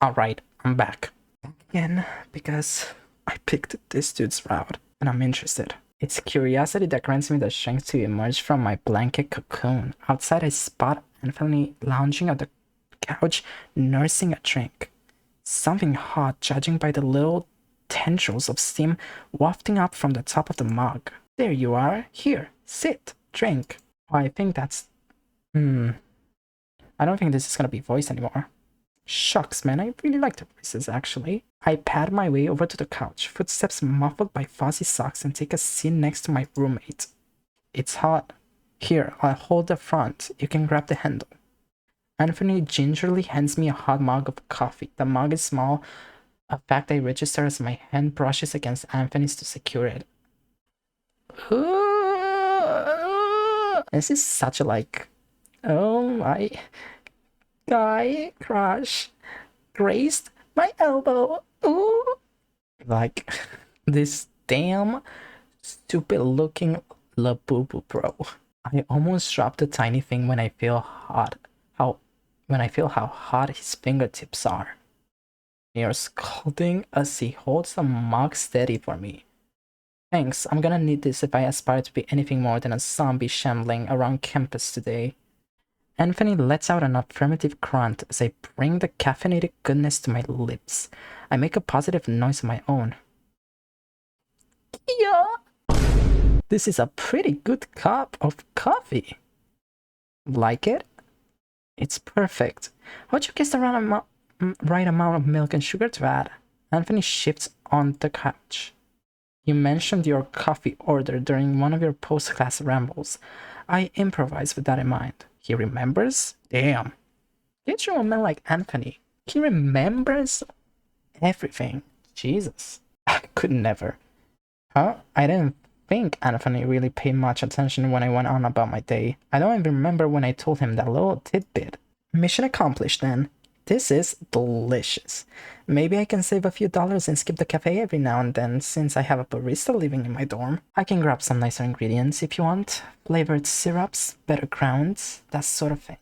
Alright, I'm back. Back again because I picked this dude's route and I'm interested. It's curiosity that grants me the strength to emerge from my blanket cocoon. Outside, I spot Anthony lounging on the couch, nursing a drink. Something hot, judging by the little tendrils of steam wafting up from the top of the mug. There you are. Here, sit, drink. Oh, I think that's. I don't think this is gonna be voice anymore. Shucks, man, I really like the voices, actually. I pad my way over to the couch, footsteps muffled by fuzzy socks, and take a seat next to my roommate. It's hot. Here, I'll hold the front. You can grab the handle. Anthony gingerly hands me a hot mug of coffee. The mug is small, a fact I register as my hand brushes against Anthony's to secure it. This is such a oh my guy crush grazed my elbow. Ooh. Like this damn stupid looking labubu, bro. I almost dropped the tiny thing when I feel how hot his fingertips are. You're scalding as he holds the mug steady for me. Thanks, I'm gonna need this if I aspire to be anything more than a zombie shambling around campus today. Anthony lets out an affirmative grunt as I bring the caffeinated goodness to my lips. I make a positive noise of my own. Yeah. This is a pretty good cup of coffee. Like it? It's perfect. What'd you guess the right amount of milk and sugar to add? Anthony shifts on the couch. You mentioned your coffee order during one of your post-class rambles. I improvise with that in mind. He remembers? Damn. Get you a man like Anthony. He remembers everything. Jesus. I could never. Huh? I didn't think Anthony really paid much attention when I went on about my day. I don't even remember when I told him that little tidbit. Mission accomplished then. This is delicious. Maybe I can save a few dollars and skip the cafe every now and then, since I have a barista living in my dorm. I can grab some nicer ingredients if you want. Flavored syrups, better grounds, that sort of thing.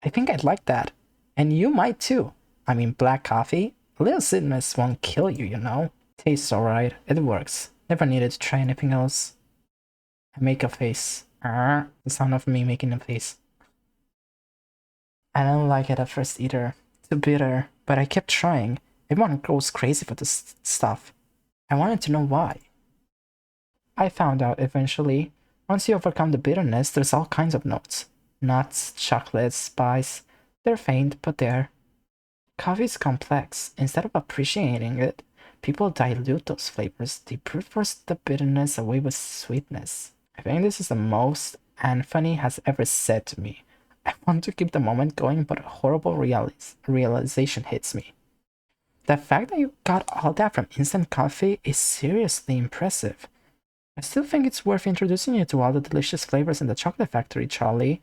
I think I'd like that. And you might too. I mean, black coffee? A little sweetness won't kill you, you know. Tastes alright. It works. Never needed to try anything else. I make a face. The sound of me making a face. I don't like it at first either. Too bitter, but I kept trying. Everyone goes crazy for this stuff. I wanted to know why. I found out eventually. Once you overcome the bitterness, there's all kinds of notes. Nuts, chocolate, spice. They're faint, but there. Coffee is complex. Instead of appreciating it, people dilute those flavors. They brute force the bitterness away with sweetness. I think this is the most Anthony has ever said to me. I want to keep the moment going, but a horrible realization hits me. The fact that you got all that from instant coffee is seriously impressive. I still think it's worth introducing you to all the delicious flavors in the chocolate factory, Charlie.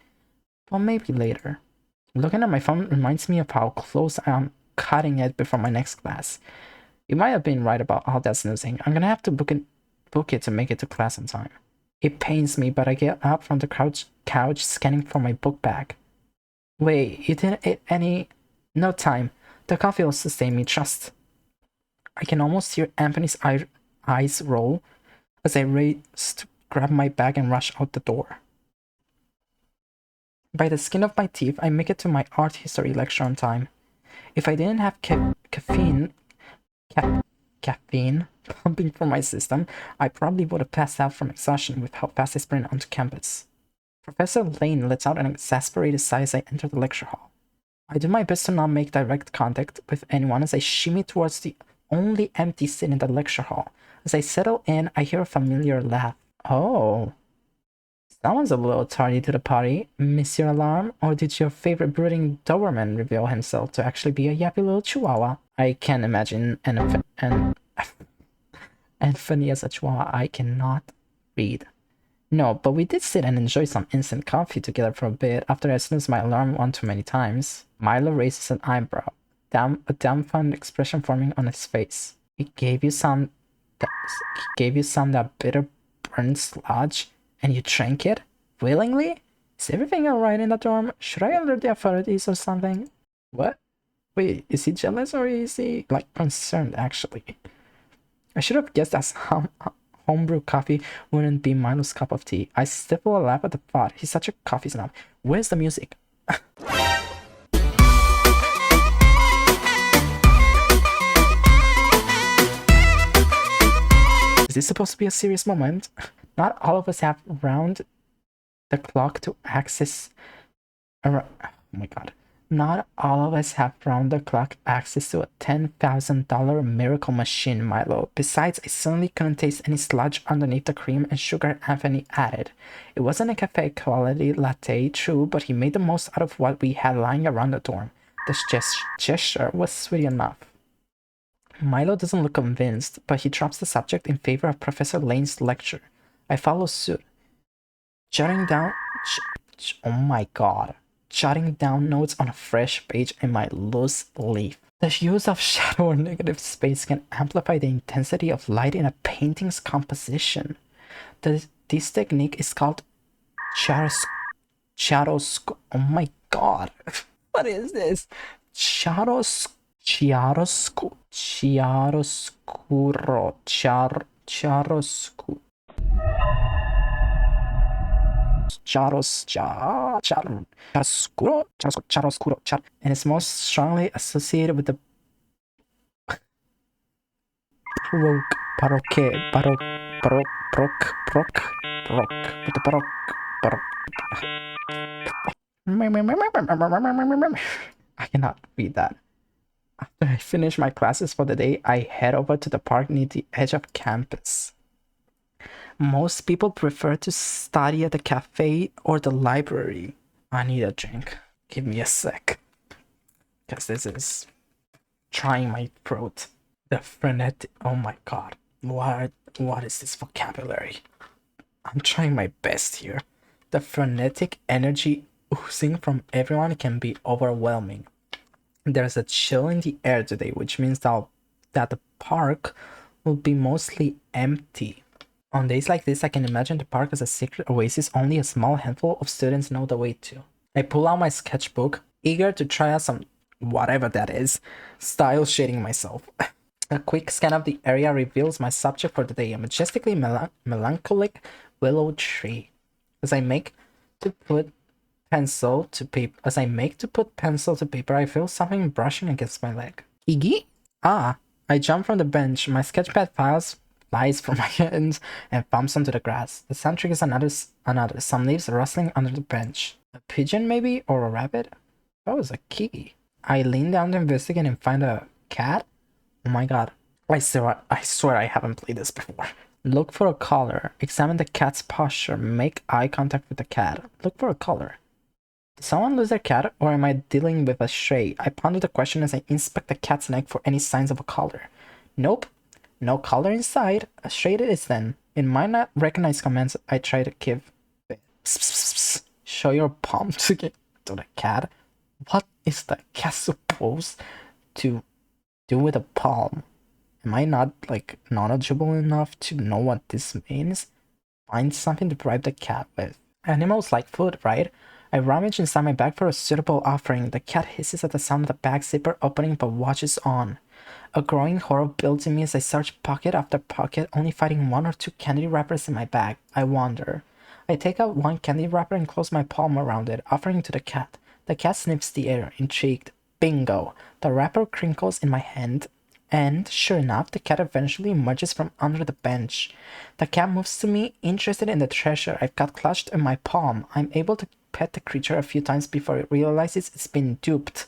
But maybe later. Looking at my phone reminds me of how close I am cutting it before my next class. You might have been right about all that snoozing. I'm gonna have to book it to make it to class on time. It pains me, but I get up from the couch scanning for my book bag. Wait, you didn't eat any? No time. The coffee will sustain me, trust. I can almost hear Anthony's eyes roll as I race to grab my bag and rush out the door. By the skin of my teeth, I make it to my art history lecture on time. If I didn't have caffeine pumping from my system, I probably would have passed out from exhaustion with how fast I sprint onto campus. Professor Lane lets out an exasperated sigh as I enter the lecture hall. I do my best to not make direct contact with anyone as I shimmy towards the only empty seat in the lecture hall. As I settle in, I hear a familiar laugh. Oh. Someone's a little tardy to the party. Miss your alarm? Or did your favorite brooding Doberman reveal himself to actually be a yappy little chihuahua? I can't imagine Anthony as a chihuahua. I cannot read. No, but we did sit and enjoy some instant coffee together for a bit after I snoozed my alarm one too many times. Milo raises an eyebrow, a dumbfounded expression forming on his face. He gave you some that bitter burnt sludge, and you drank it? Willingly? Is everything alright in the dorm? Should I alert the authorities or something? What? Wait, is he jealous or is he like concerned actually? I should have guessed that homebrew coffee wouldn't be Milo's cup of tea. I stifle a laugh at the thought. He's such a coffee snob. Where's the music? Is this supposed to be a serious moment? Not all of us have round the clock to access. Oh my god. Not all of us have round the clock access to a $10,000 miracle machine, Milo. Besides, I certainly couldn't taste any sludge underneath the cream and sugar Anthony added. It wasn't a cafe quality latte, true, but he made the most out of what we had lying around the dorm. The gesture was sweet enough. Milo doesn't look convinced, but he drops the subject in favor of Professor Lane's lecture. I follow suit. Jotting down... oh my god. Jotting down notes on a fresh page in my loose leaf. The use of shadow or negative space can amplify the intensity of light in a painting's composition. This technique is called chiaroscuro. Oh my god. What is this? Chiaroscuro. Chiaroscuro, and is most strongly associated with the I cannot read that. After I finish my classes for the day, I head over to the park near the edge of campus. Most people prefer to study at the cafe or the library. I need a drink. Give me a sec. Because this is trying my throat. The frenetic... oh my god. What is this vocabulary? I'm trying my best here. The frenetic energy oozing from everyone can be overwhelming. There's a chill in the air today, which means that the park will be mostly empty. On days like this, I can imagine the park as a secret oasis only a small handful of students know the way to. I pull out my sketchbook, eager to try out some whatever that is, style shading myself. A quick scan of the area reveals my subject for the day, a majestically melancholic willow tree. As I make to put pencil to paper, I feel something brushing against my leg. Iggy? Ah, I jump from the bench. My sketchpad flies from my hands and bumps onto the grass. The sound triggers another. Some leaves rustling under the bench. A pigeon, maybe, or a rabbit? That was a key. I lean down to investigate and find a cat. Oh my god. I swear I haven't played this before. Look for a collar. Examine the cat's posture. Make eye contact with the cat. Look for a collar. Did someone lose their cat, or am I dealing with a stray? I ponder the question as I inspect the cat's neck for any signs of a collar. Nope. No collar inside. A stray it is then. It might not recognize commands I try to give. Psst, psst, psst. Show your palm to the cat. What is the cat supposed to do with a palm? Am I not knowledgeable enough to know what this means? Find something to bribe the cat with. Animals like food, right? I rummage inside my bag for a suitable offering. The cat hisses at the sound of the bag zipper opening but watches on. A growing horror builds in me as I search pocket after pocket, only finding one or two candy wrappers in my bag. I wander. I take out one candy wrapper and close my palm around it, offering to the cat. The cat sniffs the air, intrigued. Bingo! The wrapper crinkles in my hand, and sure enough, the cat eventually emerges from under the bench. The cat moves to me, interested in the treasure I've got clutched in my palm. I'm able to pet the creature a few times before it realizes it's been duped.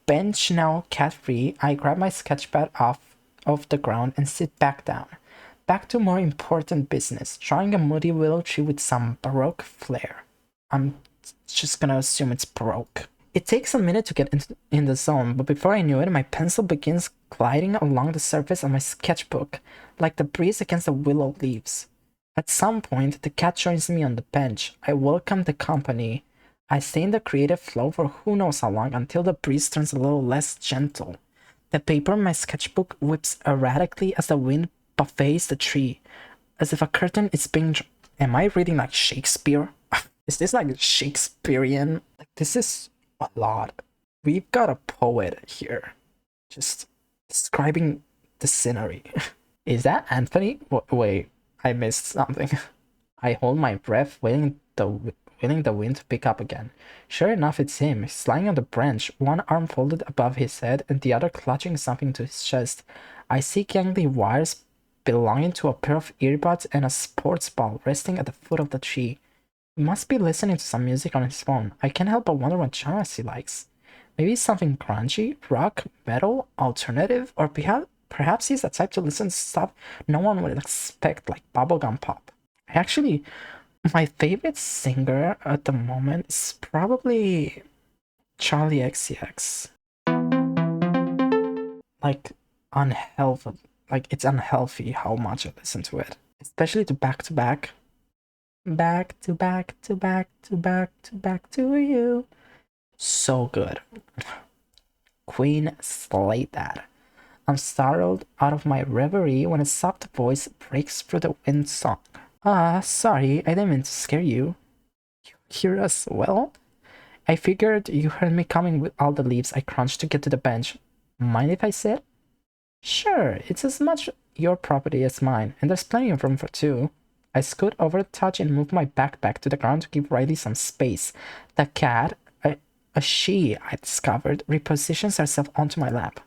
Bench now cat-free, I grab my sketchpad off the ground and sit back down. Back to more important business, drawing a moody willow tree with some Baroque flair. I'm just gonna assume it's Baroque. It takes a minute to get in the zone, but before I knew it, my pencil begins gliding along the surface of my sketchbook, like the breeze against the willow leaves. At some point, the cat joins me on the bench. I welcome the company. I stay in the creative flow for who knows how long until the breeze turns a little less gentle. The paper in my sketchbook whips erratically as the wind buffets the tree, as if a curtain is being... Am I reading like Shakespeare? Is this like Shakespearean? Like, this is a lot. we've got a poet here, just describing the scenery. Is that Anthony? Wait, I missed something. I hold my breath, waiting the wind to pick up again. Sure enough, it's him. He's lying on the branch, one arm folded above his head and the other clutching something to his chest. I see gangly wires belonging to a pair of earbuds and a sports ball resting at the foot of the tree. He must be listening to some music on his phone. I can't help but wonder what genres he likes. Maybe something grungy, rock, metal, alternative, or perhaps he's the type to listen to stuff no one would expect, like bubblegum pop. Actually, my favorite singer at the moment is probably Charlie XCX. Like, unhealthy. Like, it's unhealthy how much I listen to it. Especially to back to back. Back to back to back to back to back to you. So good. Queen slayed that. I'm startled out of my reverie when a soft voice breaks through the wind song. Sorry, I didn't mean to scare you. You hear us well? I figured you heard me coming with all the leaves I crunched to get to the bench. Mind if I sit? Sure, it's as much your property as mine, and there's plenty of room for two. I scoot over the touch and move my backpack to the ground to give Riley some space. The cat, a she I discovered, repositions herself onto my lap.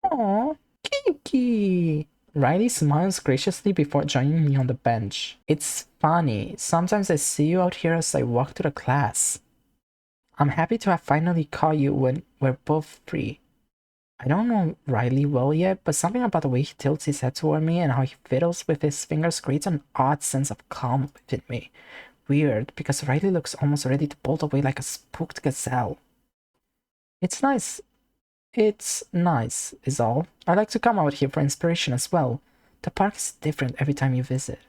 Aww, Kiki! Riley smiles graciously before joining me on the bench. It's funny, sometimes I see you out here as I walk to the class. I'm happy to have finally caught you when we're both free. I don't know Riley well yet, but something about the way he tilts his head toward me and how he fiddles with his fingers creates an odd sense of calm within me. Weird, because Riley looks almost ready to bolt away like a spooked gazelle. It's nice, is all. I like to come out here for inspiration as well. The park is different every time you visit.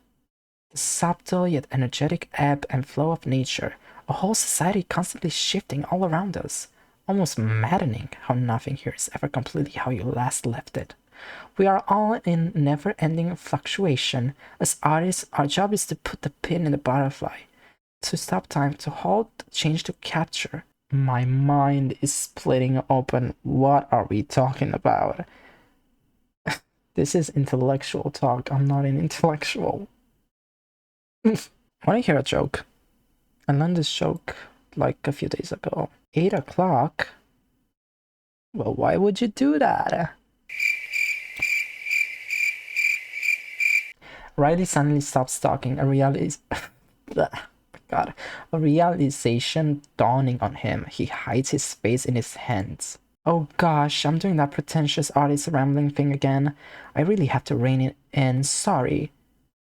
The subtle yet energetic ebb and flow of nature, a whole society constantly shifting all around us. Almost maddening how nothing here is ever completely how you last left it. We are all in never-ending fluctuation. As artists, our job is to put the pin in the butterfly, to stop time, to halt, change, to capture. My mind is splitting open. What are we talking about? This is intellectual talk. I'm not an intellectual. Want to hear a joke? I learned this joke like a few days ago. 8 o'clock? Well, why would you do that? Riley suddenly stops talking. A realization dawning on him. He hides his face in his hands. Oh gosh, I'm doing that pretentious artist rambling thing again. I really have to rein it in. Sorry.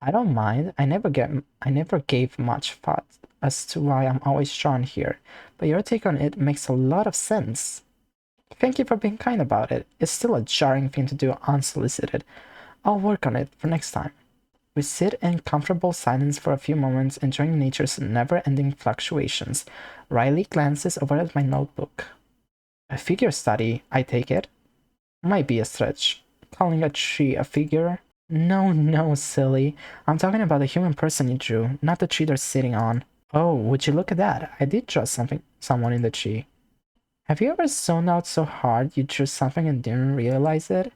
I don't mind. I never gave much thought as to why I'm always drawn here, but your take on it makes a lot of sense. Thank you for being kind about it. It's still a jarring thing to do unsolicited. I'll work on it for next time. We sit in comfortable silence for a few moments, enjoying nature's never-ending fluctuations. Riley glances over at my notebook. A figure study, I take it? Might be a stretch. Calling a tree a figure? No, silly. I'm talking about the human person you drew, not the tree they're sitting on. Oh, would you look at that? I did draw someone in the tree. Have you ever zoned out so hard you drew something and didn't realize it?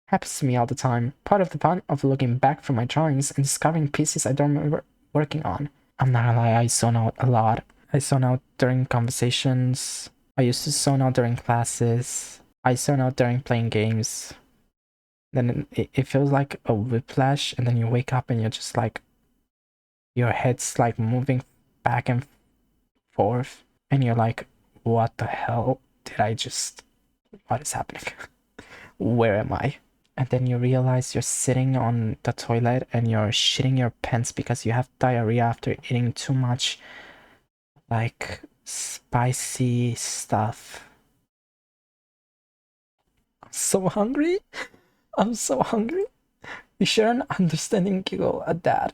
Happens to me all the time. Part of the fun of looking back through my drawings and discovering pieces I don't remember working on. I'm not gonna lie, I zone out a lot. I zone out during conversations. I used to zone out during classes. I zone out during playing games. Then it feels like a whiplash, and then you wake up and you're just like, your head's like moving back and forth, and you're like, what the hell did I just, what is happening? Where am I? And then you realize you're sitting on the toilet and you're shitting your pants because you have diarrhea after eating too much like spicy stuff. I'm so hungry. I'm so hungry. We share an understanding giggle at that.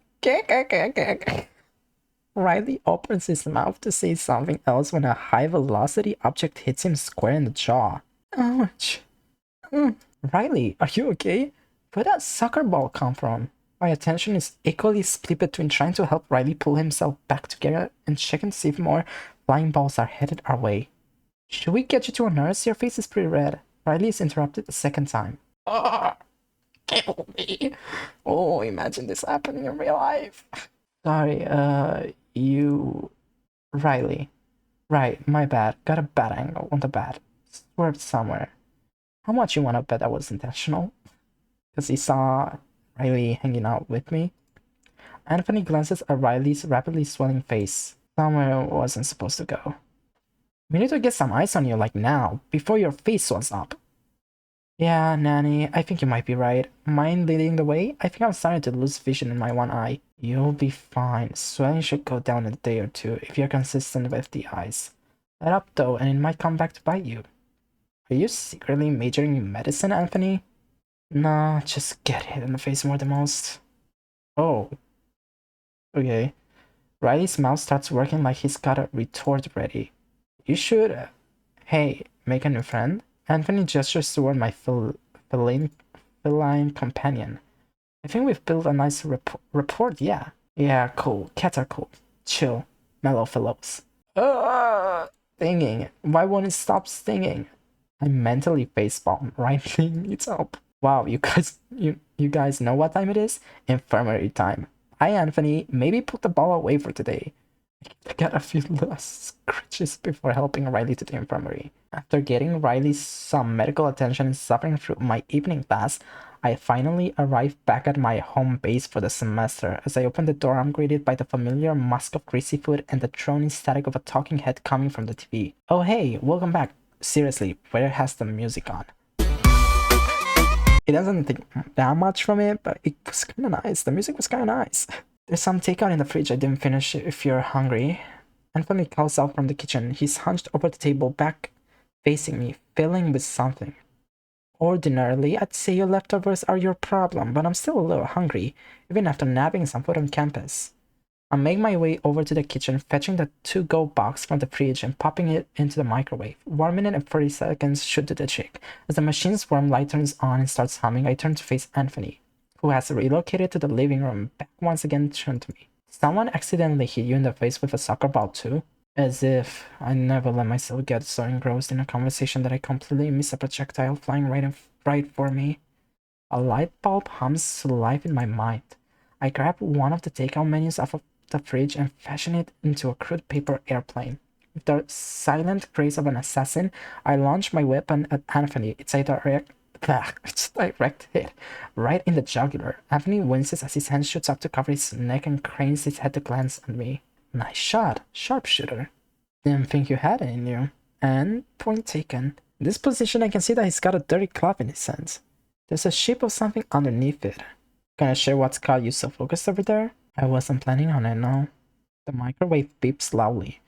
Riley opens his mouth to say something else when a high-velocity object hits him square in the jaw. Ouch. Riley, are you okay? Where'd that soccer ball come from? My attention is equally split between trying to help Riley pull himself back together and checking to see if more flying balls are headed our way. Should we get you to a nurse? Your face is pretty red. Riley is interrupted a second time. Oh, kill me. Oh, imagine this happening in real life. Sorry, you... Riley. Right, my bad. Got a bad angle on the bed. Swerved somewhere. How much you wanna bet that was intentional? Because he saw Riley hanging out with me. Anthony glances at Riley's rapidly swelling face. Somewhere it wasn't supposed to go. We need to get some ice on you, like now, before your face swells up. Yeah, Nanny, I think you might be right. Mind leading the way? I think I'm starting to lose vision in my one eye. You'll be fine. Swelling should go down in a day or two if you're consistent with the ice. Let up though, and it might come back to bite you. Are you secretly majoring in medicine, Anthony? Nah, just get hit in the face more than most. Oh. Okay. Riley's mouth starts working like he's got a retort ready. You should... Hey, make a new friend? Anthony gestures toward my feline companion. I think we've built a nice rapport, yeah. Yeah, cool. Cats are cool. Chill. Mellow fellows. Stinging. Why won't it stop stinging? I mentally facepalm. Riley needs help. Wow, you guys know what time it is? Infirmary time. Hi, Anthony. Maybe put the ball away for today. I got a few last scratches before helping Riley to the infirmary. After getting Riley some medical attention and suffering through my evening class, I finally arrived back at my home base for the semester. As I open the door, I'm greeted by the familiar musk of greasy food and the droning static of a talking head coming from the TV. Oh hey, welcome back. Seriously, where has the music on? It doesn't think that much from it, but it was kind of nice. The music was kind of nice. There's some takeout in the fridge I didn't finish if you're hungry. Anthony calls out from the kitchen. He's hunched over the table, back facing me, filling with something. Ordinarily, I'd say your leftovers are your problem, but I'm still a little hungry, even after nabbing some food on campus. I make my way over to the kitchen, fetching the to-go box from the fridge and popping it into the microwave. 1 minute and 40 seconds should do the trick. As the machine's warm light turns on and starts humming, I turn to face Anthony, who has relocated to the living room, back once again turned to me. Someone accidentally hit you in the face with a soccer ball too? As if I never let myself get so engrossed in a conversation that I completely miss a projectile flying right for me. A light bulb hums to life in my mind. I grab one of the takeout menus off of the fridge and fashion it into a crude paper airplane. With the silent grace of an assassin, I launch my weapon at Anthony. It's directed right in the jugular. Anthony winces as his hand shoots up to cover his neck and cranes his head to glance at me. Nice shot, sharpshooter. Didn't think you had it in you. And point taken. In this position, I can see that he's got a dirty cloth in his hands. There's a shape of something underneath it. Gonna share what's got you so focused over there? I wasn't planning on it, no. The microwave beeps loudly.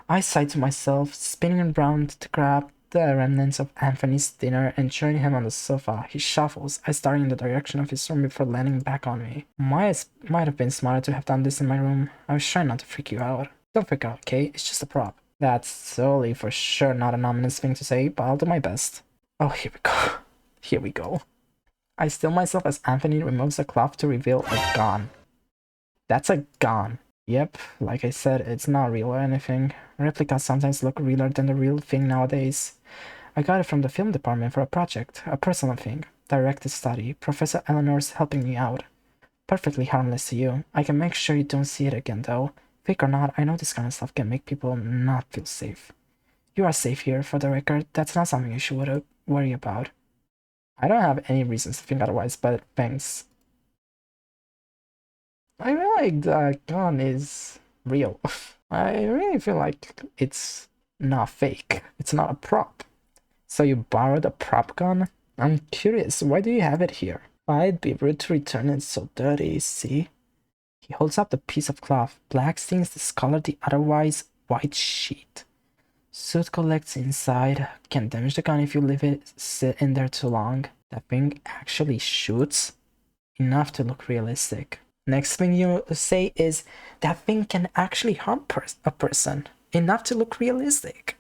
I sigh to myself, spinning around to grab the remnants of Anthony's dinner and join him on the sofa. He shuffles, I staring in the direction of his room before landing back on me. Might have been smarter to have done this in my room. I was trying not to freak you out. Don't freak out, okay? It's just a prop. That's totally for sure not an ominous thing to say, but I'll do my best. Oh, here we go. Here we go. I still myself as Anthony removes the cloth to reveal a gun. That's a gun. Yep, like I said, it's not real or anything. Replicas sometimes look realer than the real thing nowadays. I got it from the film department for a project, a personal thing. Directed study. Professor Eleanor's helping me out. Perfectly harmless to you. I can make sure you don't see it again though. Fake or not, I know this kind of stuff can make people not feel safe. You are safe here, for the record. That's not something you should worry about. I don't have any reasons to think otherwise, but thanks. I feel like the gun is real. I really feel like it's not fake. It's not a prop. So you borrowed a prop gun? I'm curious, why do you have it here? I'd be rude to return it so dirty, see? He holds up the piece of cloth. Black stains discolor the otherwise white sheet. Soot collects inside. Can damage the gun if you leave it sit in there too long. That thing actually shoots? Enough to look realistic. Next thing you say is, that thing can actually harm a person. Enough to look realistic.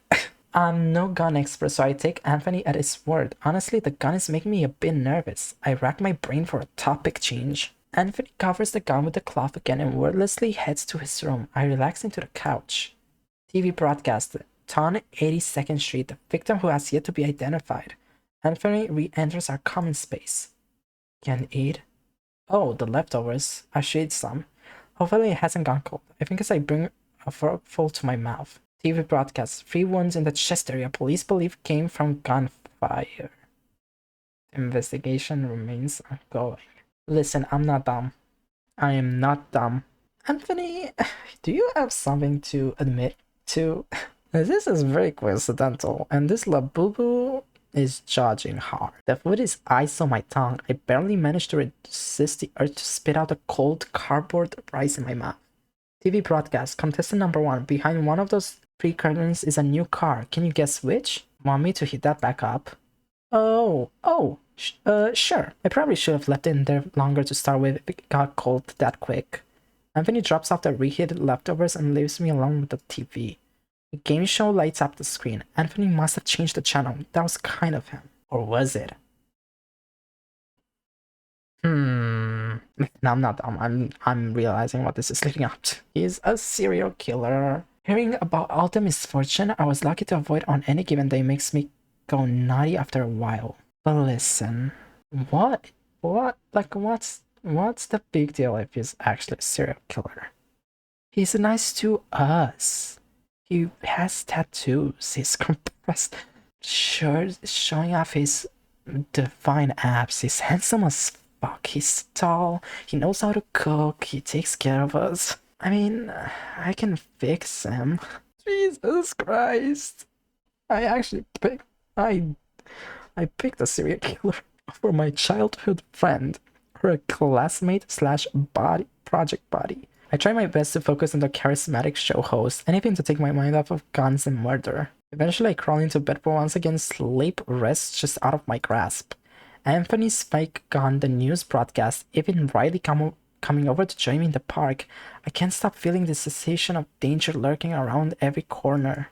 I'm no gun expert, so I take Anthony at his word. Honestly, the gun is making me a bit nervous. I rack my brain for a topic change. Anthony covers the gun with the cloth again and wordlessly heads to his room. I relax into the couch. TV broadcast Ton 82nd Street, the victim who has yet to be identified. Anthony re-enters our common space. Can eat? Oh, the leftovers. I should eat some. Hopefully it hasn't gone cold. I think as I bring a forkful to my mouth. TV broadcast. 3 wounds in the chest area. Police believe came from gunfire. Investigation remains ongoing. Listen, I'm not dumb. I am not dumb. Anthony, do you have something to admit to? This is very coincidental, and this labubu is judging hard. The food is ice on my tongue. I barely managed to resist the urge to spit out the cold cardboard rice in my mouth. TV broadcast. Contestant number 1. Behind one of those 3 curtains is a new car. Can you guess which? Want me to heat that back up? Sure. I probably should have left it in there longer to start with if it got cold that quick. Anthony drops off the reheated leftovers and leaves me alone with the TV. The game show lights up the screen. Anthony must have changed the channel. That was kind of him. Or was it? No, I'm not dumb. I'm realizing what this is leading up to. He's a serial killer. Hearing about all the misfortune I was lucky to avoid on any given day makes me go nutty after a while. But listen, what? Like, what's the big deal if he's actually a serial killer? He's nice to us. He has tattoos. He's compressed shirts showing off his divine abs. He's handsome as fuck. He's tall. He knows how to cook. He takes care of us. I mean, I can fix him. Jesus Christ. I picked a serial killer for my childhood friend, her classmate slash project buddy. I try my best to focus on the charismatic show host, anything to take my mind off of guns and murder. Eventually I crawl into bed, but once again sleep rests just out of my grasp. Anthony's fake gun, the news broadcast, even Riley coming over to join me in the park. I can't stop feeling the sensation of danger lurking around every corner.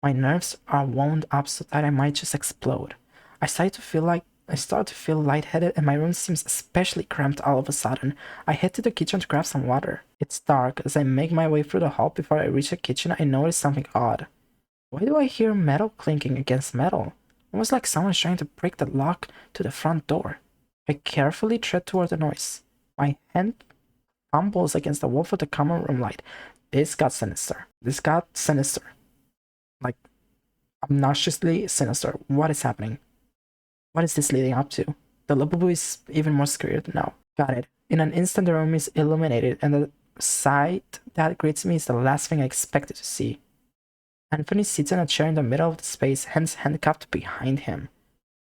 My nerves are wound up so that I might just explode. I start to feel lightheaded, and my room seems especially cramped all of a sudden. I head to the kitchen to grab some water. It's dark. As I make my way through the hall before I reach the kitchen, I notice something odd. Why do I hear metal clinking against metal? Almost like someone's trying to break the lock to the front door. I carefully tread toward the noise. My hand fumbles against the wall for the common room light. This got sinister. Like, obnoxiously sinister. What is happening? What is this leading up to? The labubu is even more scarier now. Got it. In an instant, the room is illuminated, and the sight that greets me is the last thing I expected to see. Anthony sits in a chair in the middle of the space, hands handcuffed behind him.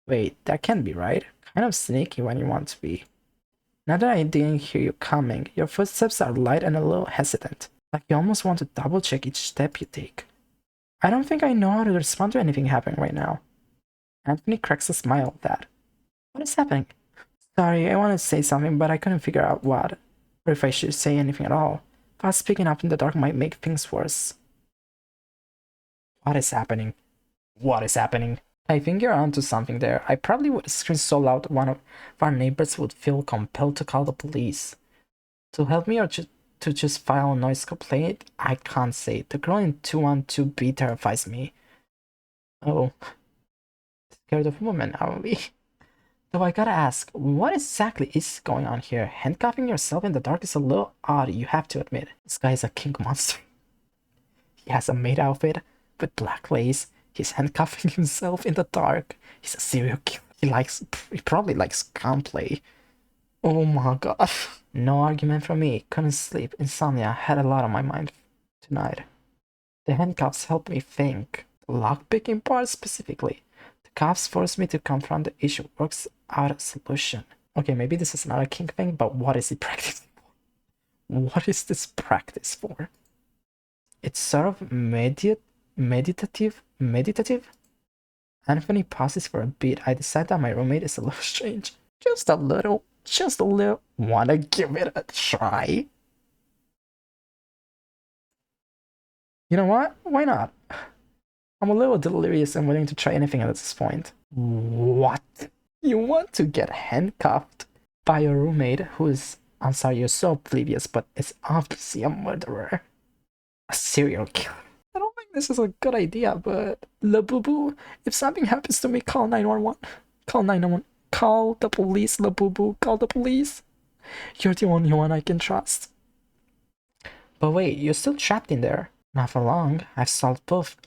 Wait, that can't be right. Kind of sneaky when you want to be. Now that I didn't hear you coming, your footsteps are light and a little hesitant, like you almost want to double-check each step you take. I don't think I know how to respond to anything happening right now. Anthony cracks a smile at that. What is happening? Sorry, I wanted to say something, but I couldn't figure out what, or if I should say anything at all. Fast speaking up in the dark might make things worse. What is happening? What is happening? I think you're onto something there. I probably would scream so loud one of our neighbors would feel compelled to call the police. To help me or to just file a noise complaint, I can't say. The girl in 212B terrifies me. Oh. Scared of women, are we? Though I gotta ask, what exactly is going on here? Handcuffing yourself in the dark is a little odd, you have to admit. This guy is a kink monster. He has a maid outfit with black lace. He's handcuffing himself in the dark. He's a serial killer. He probably likes gunplay. Oh my god. No argument from me. Couldn't sleep. Insomnia had a lot on my mind tonight. The handcuffs helped me think. The lockpicking part specifically. The cuffs forced me to confront the issue. Works out a solution. Okay, maybe this is not a kink thing, but what is it practicing for? What is this practice for? It's sort of meditative? Anthony pauses for a bit. I decide that my roommate is a little strange. Just a little. Wanna give it a try? You know what? Why not? I'm a little delirious and willing to try anything at this point. What? You want to get handcuffed by your roommate who is, I'm sorry, you're so oblivious, but is obviously a murderer. A serial killer. I don't think This is a good idea, but Labubu, if something happens to me, call 911. Call 911. Call the police, Labubu. Call the police. You're the only one I can trust. But wait, you're still trapped in there. Not for long. I've solved both.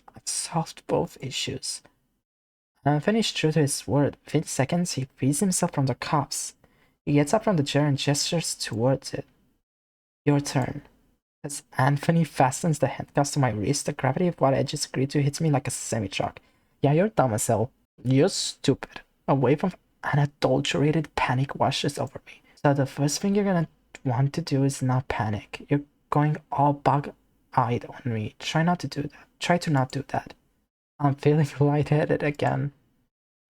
Issues. Anthony is true to his word. Within seconds, he frees himself from the cuffs. He gets up from the chair and gestures towards it. Your turn. As Anthony fastens the handcuffs to my wrist, the gravity of what I just agreed to hits me like a semi-truck. Yeah, you're dumb as hell. You're stupid. A wave of unadulterated panic washes over me. So the first thing you're gonna want to do is not panic. You're going all bug-eyed on me. Try to not do that. I'm feeling lightheaded again.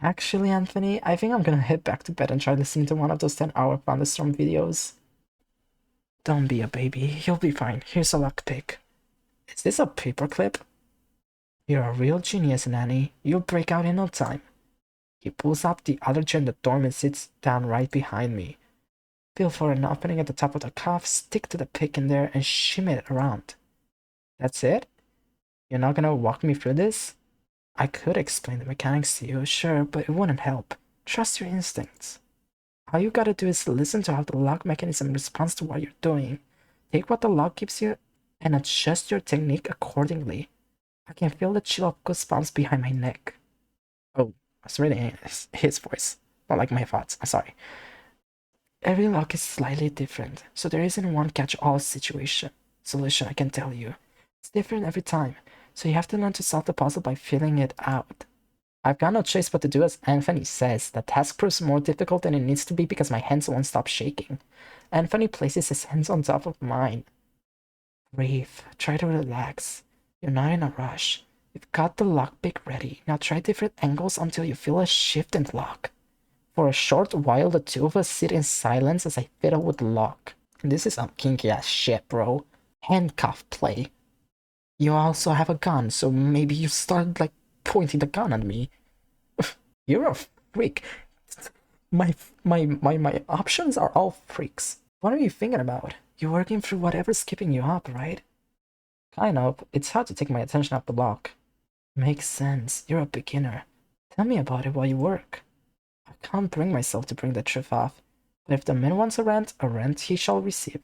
Actually, Anthony, I think I'm gonna head back to bed and try listening to one of those 10-hour thunderstorm videos. Don't be a baby. You'll be fine. Here's a lockpick. Is this a paperclip? You're a real genius, Nanny. You'll break out in no time. He pulls up the other chair in the dorm and sits down right behind me. Feel for an opening at the top of the cuff, stick to the pick in there, and shimmy it around. That's it? You're not gonna walk me through this? I could explain the mechanics to you, sure, but it wouldn't help. Trust your instincts. All you gotta do is listen to how the lock mechanism responds to what you're doing. Take what the lock gives you and adjust your technique accordingly. I can feel the chill of goosebumps behind my neck. Oh, it's really his voice, not like my thoughts. I'm sorry. Every lock is slightly different, so there isn't one catch-all solution I can tell you. It's different every time, so you have to learn to solve the puzzle by feeling it out. I've got no choice but to do as Anthony says. The task proves more difficult than it needs to be because my hands won't stop shaking. Anthony places his hands on top of mine. Breathe. Try to relax. You're not in a rush. You've got the lockpick ready. Now try different angles until you feel a shift in lock. For a short while, the two of us sit in silence as I fiddle with the lock. This is some kinky ass shit, bro. Handcuff play. You also have a gun, so maybe you start pointing the gun at me. You're a freak. My options are all freaks. What are you thinking about? You're working through whatever's keeping you up, right? Kind of. It's hard to take my attention off the lock. Makes sense. You're a beginner. Tell me about it while you work. I can't bring myself to bring the truth off. But if the man wants a rent he shall receive.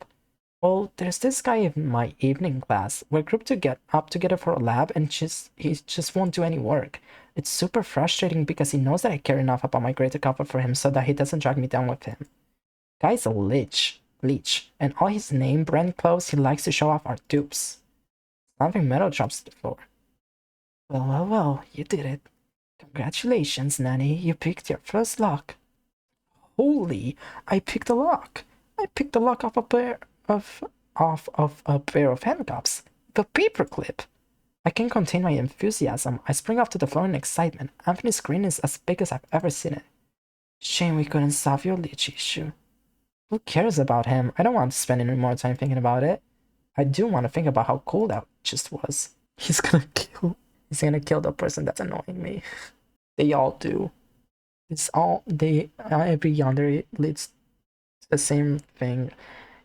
Well, there's this guy in my evening class. We're grouped to get up together for a lab and he just won't do any work. It's super frustrating because he knows that I care enough about my grade to cover for him so that he doesn't drag me down with him. Guy's a leech, and all his name brand clothes he likes to show off are dupes. Something metal drops to the floor. Well, you did it. Congratulations, Nanny, you picked your first lock. Holy, I picked a lock. I picked a lock off a pair of handcuffs. The paperclip. I can't contain my enthusiasm. I spring off to the floor in excitement. Anthony's grin is as big as I've ever seen it. Shame we couldn't solve your leech issue. Who cares about him? I don't want to spend any more time thinking about it. I do want to think about how cool that just was. He's gonna kill the person that's annoying me. They all do. Every yonder leads to the same thing.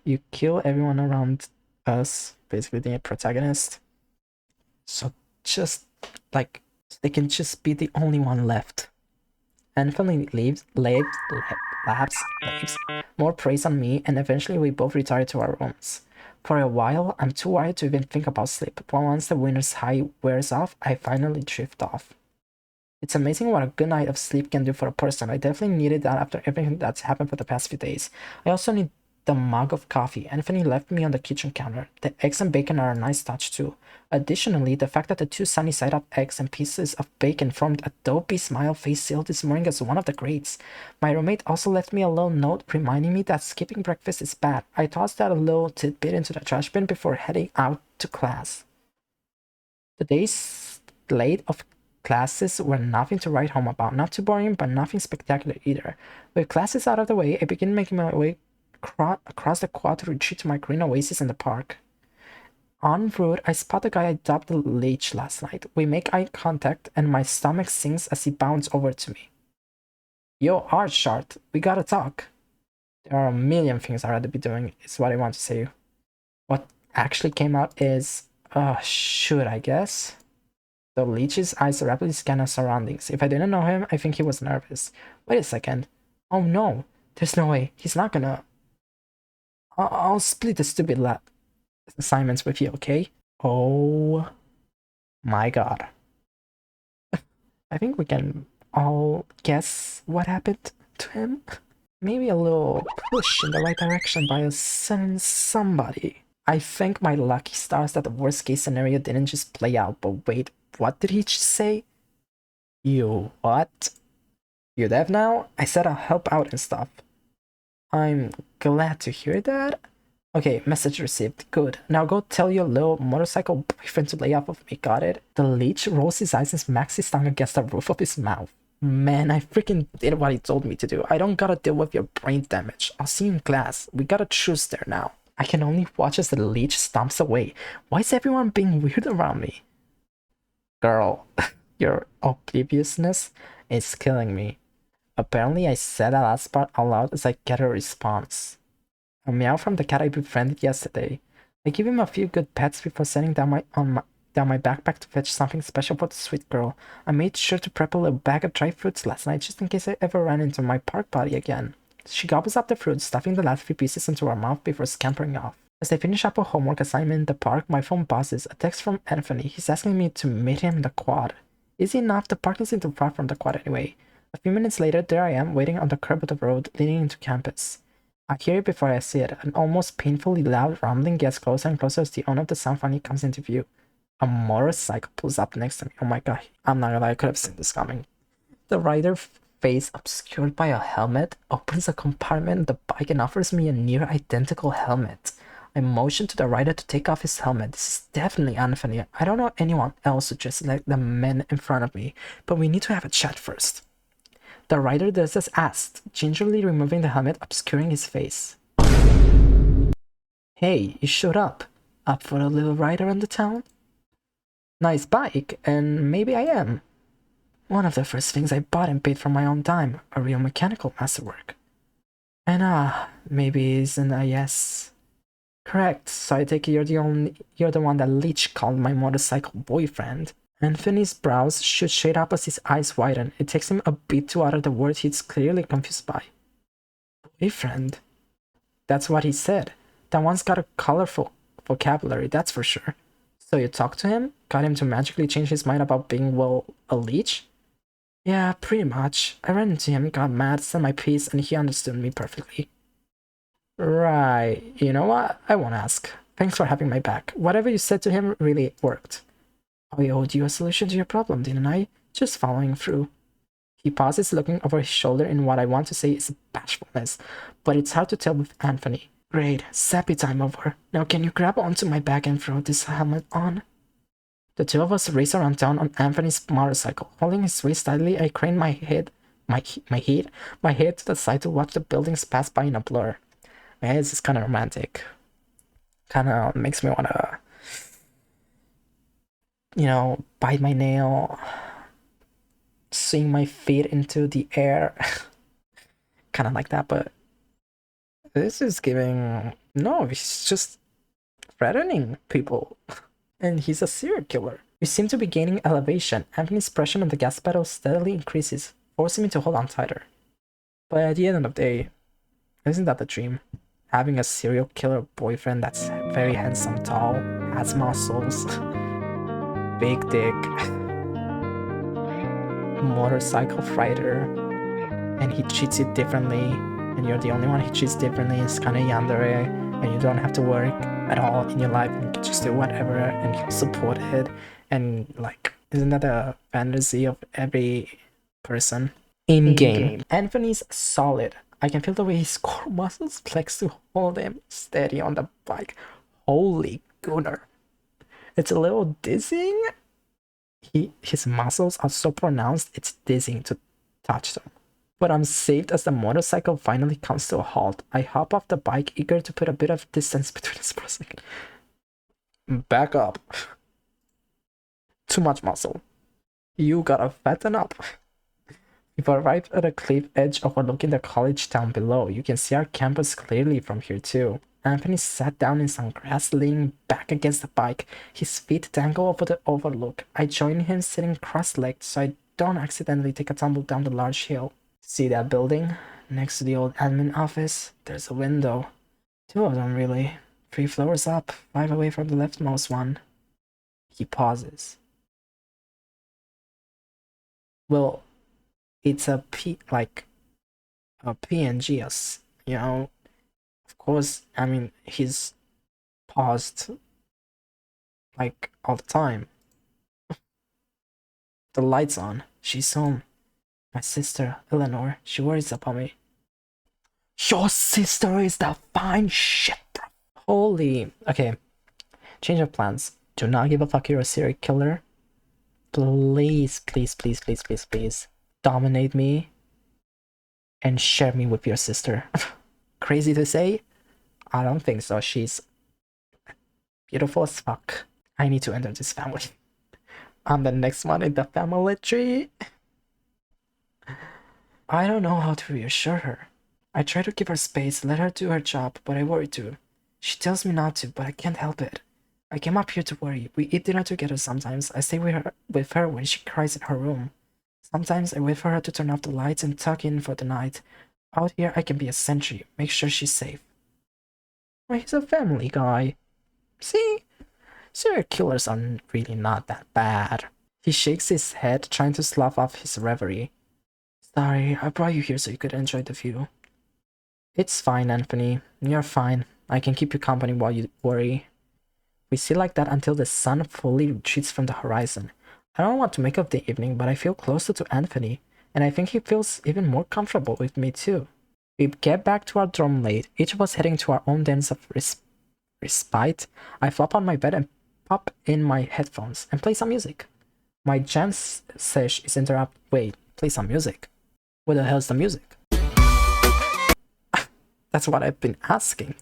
You kill everyone around us, basically the protagonist. So just they can just be the only one left. Anthony labs more praise on me, and eventually we both retire to our rooms. For a while, I'm too wired to even think about sleep, but once the winter's high wears off, I finally drift off. It's amazing what a good night of sleep can do for a person. I definitely needed that after everything that's happened for the past few days. I also need the mug of coffee. Anthony left me on the kitchen counter. The eggs and bacon are a nice touch too. Additionally, the fact that the two sunny side up eggs and pieces of bacon formed a dopey smile face sealed this morning as one of the greats. My roommate also left me a little note reminding me that skipping breakfast is bad. I tossed that a little tidbit into the trash bin before heading out to class. The day's slate of classes were nothing to write home about. Not too boring, but nothing spectacular either. With classes out of the way, I begin making my way across the quad to retreat to my green oasis in the park. En route, I spot the guy I dubbed the leech last night. We make eye contact, and my stomach sinks as he bounds over to me. Yo, Art Shart, we gotta talk. There are a million things I'd rather be doing, is what I want to say. What actually came out is, shoot, I guess. The leech's eyes rapidly scan our surroundings. If I didn't know him, I think he was nervous. Wait a second. Oh no, there's no way. He's not gonna. I'll split the stupid lab assignments with you, okay? Oh my god. I think we can all guess what happened to him. Maybe a little push in the right direction by a certain somebody. I thank my lucky stars that the worst case scenario didn't just play out, but wait, what did he just say? You what? You deaf now? I said I'll help out and stuff. I'm glad to hear that. Okay, message received. Good. Now go tell your little motorcycle boyfriend to lay off of me, got it? The leech rolls his eyes and smacks his tongue against the roof of his mouth. Man, I freaking did what he told me to do. I don't gotta deal with your brain damage. I'll see you in class. We got a truce there now. I can only watch as the leech stomps away. Why is everyone being weird around me? Girl, your obliviousness is killing me. Apparently, I said that last part out loud as I get a response. A meow from the cat I befriended yesterday. I give him a few good pets before setting down my backpack to fetch something special for the sweet girl. I made sure to prep a little bag of dry fruits last night just in case I ever ran into my park buddy again. She gobbles up the fruit, stuffing the last few pieces into her mouth before scampering off. As I finish up a homework assignment in the park, my phone buzzes. A text from Anthony. He's asking me to meet him in the quad. Easy enough, the park isn't too far from the quad anyway. A few minutes later, there I am, waiting on the curb of the road leading into campus. I hear it before I see it. An almost painfully loud rumbling gets closer and closer as the owner of the sound finally comes into view. A motorcycle pulls up next to me. Oh my god, I'm not gonna lie, I could have seen this coming. The rider's face, obscured by a helmet, opens a compartment in the bike and offers me a near identical helmet. I motion to the rider to take off his helmet. This is definitely Anthony. I don't know anyone else who dresses like the men in front of me, but we need to have a chat first. The rider does as asked, gingerly removing the helmet, obscuring his face. Hey, you showed up. Up for a little ride around the town? Nice bike, and maybe I am. One of the first things I bought and paid for my own dime, a real mechanical masterwork. And maybe isn't a yes. Correct, so I take it you're the one that Leech called my motorcycle boyfriend. Anthony's brows shoot straight up as his eyes widen. It takes him a bit to utter the word he's clearly confused by. Boyfriend? That's what he said. That one's got a colorful vocabulary, that's for sure. So you talked to him? Got him to magically change his mind about being, well, a leech? Yeah, pretty much. I ran into him, got mad, said my piece, and he understood me perfectly. Right. You know what? I won't ask. Thanks for having my back. Whatever you said to him really worked. I owed you a solution to your problem, didn't I? Just following through. He pauses, looking over his shoulder in what I want to say is bashfulness, but it's hard to tell with Anthony. Great, sappy time over. Now can you grab onto my back and throw this helmet on? The two of us race around town on Anthony's motorcycle. Holding his waist tightly, I crane my head to the side to watch the buildings pass by in a blur. Man, this is kind of romantic. Kind of makes me want to, bite my nail, swing my feet into the air. Kind of like that, but this is giving... No, he's just threatening people. And he's a serial killer. We seem to be gaining elevation. Anthony's pressure on the gas pedal steadily increases, forcing me to hold on tighter. But at the end of the day, isn't that the dream? Having a serial killer boyfriend that's very handsome, tall, has muscles, big dick, motorcycle fighter, and he treats you differently, and you're the only one he treats differently. It's kind of yandere, and you don't have to work at all in your life, and you can just do whatever, and he'll support it. And like, isn't that a fantasy of every person? In game, Anthony's solid. I can feel the way his core muscles flex to hold him steady on the bike. Holy gooner. It's a little dizzying. His muscles are so pronounced, it's dizzying to touch them. But I'm saved as the motorcycle finally comes to a halt. I hop off the bike, eager to put a bit of distance between us for a second. Back up. Too much muscle. You gotta fatten up. We've arrived at a cliff edge overlooking the college town below. You can see our campus clearly from here too. Anthony sat down in some grass, leaning back against the bike. His feet dangle over the overlook. I join him sitting cross-legged so I don't accidentally take a tumble down the large hill. See that building? Next to the old admin office, there's a window. Two of them, really. 3 floors up, 5 away from the leftmost one. He pauses. Well, it's a PNG, you know. Of course, I mean, he's paused like all the time. The light's on. She's home. My sister, Eleanor, she worries about me. Your sister is the fine shit, bro. Holy. Okay. Change of plans. Do not give a fuck, you're a serial killer. Please, please, please, please, please, please. Dominate me and share me with your sister. Crazy to say? I don't think so. She's beautiful as fuck. I need to enter this family. I'm the next one in the family tree. I don't know how to reassure her. I try to give her space, let her do her job, but I worry too. She tells me not to, but I can't help it. I came up here to worry. We eat dinner together sometimes. I stay with her when she cries in her room. Sometimes I wait for her to turn off the lights and tuck in for the night. Out here I can be a sentry, make sure she's safe. Well, he's a family guy. See? Serial killers are really not that bad. He shakes his head, trying to slough off his reverie. Sorry, I brought you here so you could enjoy the view. It's fine, Anthony. You're fine. I can keep you company while you worry. We sit like that until the sun fully retreats from the horizon. I don't want to make up the evening, but I feel closer to Anthony, and I think he feels even more comfortable with me too. We get back to our dorm late, each of us heading to our own dens of respite. I flop on my bed and pop in my headphones and play some music. My jam sesh is interrupted. Wait, play some music? Where the hell's the music? That's what I've been asking.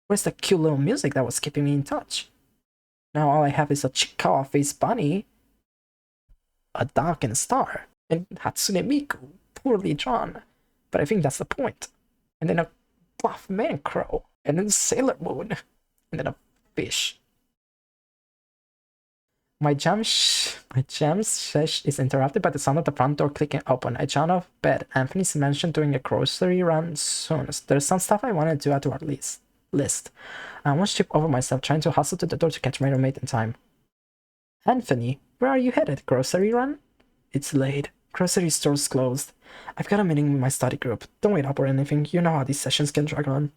Where's the cute little music that was keeping me in touch? Now all I have is a Chikawa face bunny, a dog and a star, and Hatsune Miku, poorly drawn. But I think that's the point. And then a buff man crow, and then Sailor Moon, and then a fish. My jam sesh is interrupted by the sound of the front door clicking open. I jump off bed. Anthony's mentioned doing a grocery run soon. There's some stuff I want to do at our list. I almost trip over myself trying to hustle to the door to catch my roommate in time. Anthony, where are you headed? Grocery run? It's late. Grocery store's closed. I've got a meeting with my study group. Don't wait up or anything. You know how these sessions can drag on.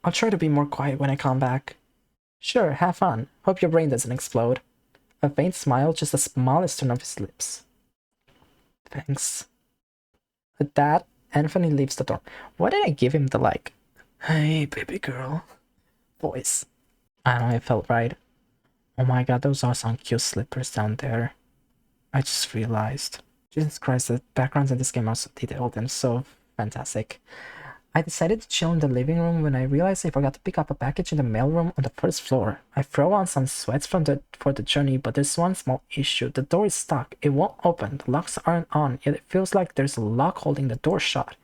I'll try to be more quiet when I come back. Sure, have fun. Hope your brain doesn't explode. A faint smile, just the smallest turn of his lips. Thanks. With that, Anthony leaves the door. Why did I give him the hey baby girl voice? I don't know, it felt right. Oh my god, those are some cute slippers down there. I just realized. Jesus Christ, the backgrounds in this game are so detailed and so fantastic. I decided to chill in the living room when I realized I forgot to pick up a package in the mailroom on the first floor. I throw on some sweats for the journey, but there's one small issue. The door is stuck. It won't open. The locks aren't on, yet it feels like there's a lock holding the door shut.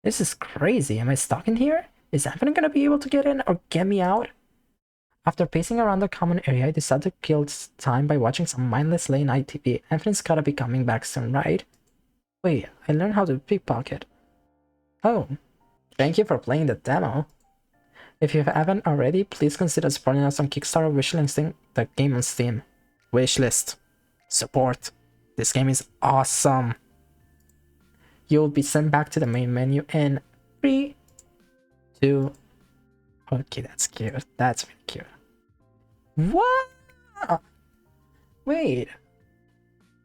This is crazy. Am I stuck in here? Is Anthony gonna be able to get in or get me out? After pacing around the common area, I decided to kill time by watching some mindless late-night TV. Anthony's gotta be coming back soon, right? Wait, I learned how to pickpocket. Oh. Thank you for playing the demo. If you haven't already, please consider supporting us on Kickstarter wishlisting the game on Steam. Wishlist. Support. This game is awesome. You'll be sent back to the main menu in 3, 2... Okay, that's cute. That's really cute. What? Wait.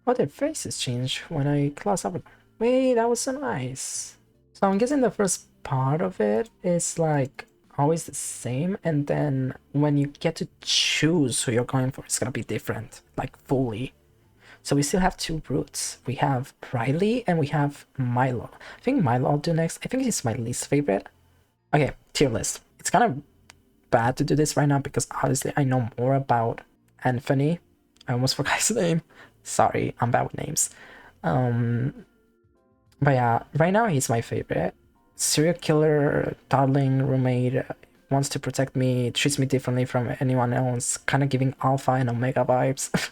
Oh, their faces change when I close up. Wait, that was so nice. So I'm guessing the first part of it is always the same, and then when you get to choose who you're going for, it's gonna be different, fully. So we still have 2 routes. We have Riley and we have Milo. I think Milo I'll do next. I think he's my least favorite. Okay, tier list. It's kind of bad to do this right now because obviously I know more about Anthony. I almost forgot his name. Sorry, I'm bad with names. But yeah, right now he's my favorite. serial killer, darling roommate, wants to protect me, treats me differently from anyone else, kind of giving alpha and omega vibes.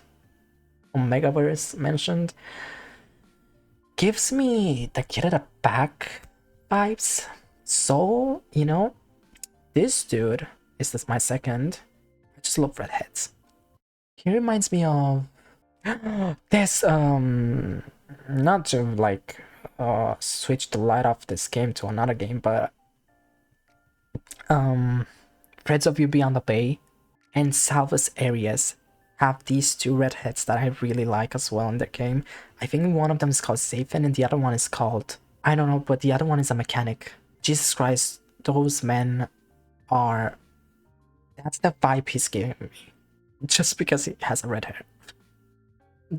Omegaverse mentioned. Gives me the kid at the back vibes. So, you know, this dude is this my second. I just love redheads. He reminds me of this not to like switch the light off this game to another game, but Friends of You Beyond the Bay and Salvus Areas have these two redheads that I really like as well in the game. I think one of them is called Sathan and the other one is called, I don't know, but the other one is a mechanic. Jesus Christ, those men are, that's the vibe he's giving me. Just because he has a red hair.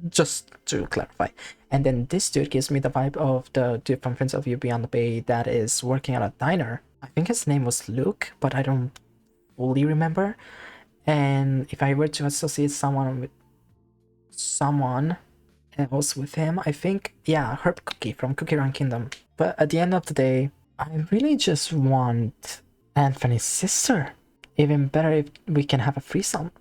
Just to clarify. And then this dude gives me the vibe of the dude from Friends of You Beyond the Bay that is working at a diner. I think his name was Luke, but I don't fully remember. And if I were to associate someone else with him, I think, yeah, Herb Cookie from Cookie Run Kingdom. But at the end of the day, I really just want Anthony's sister. Even better if we can have a threesome.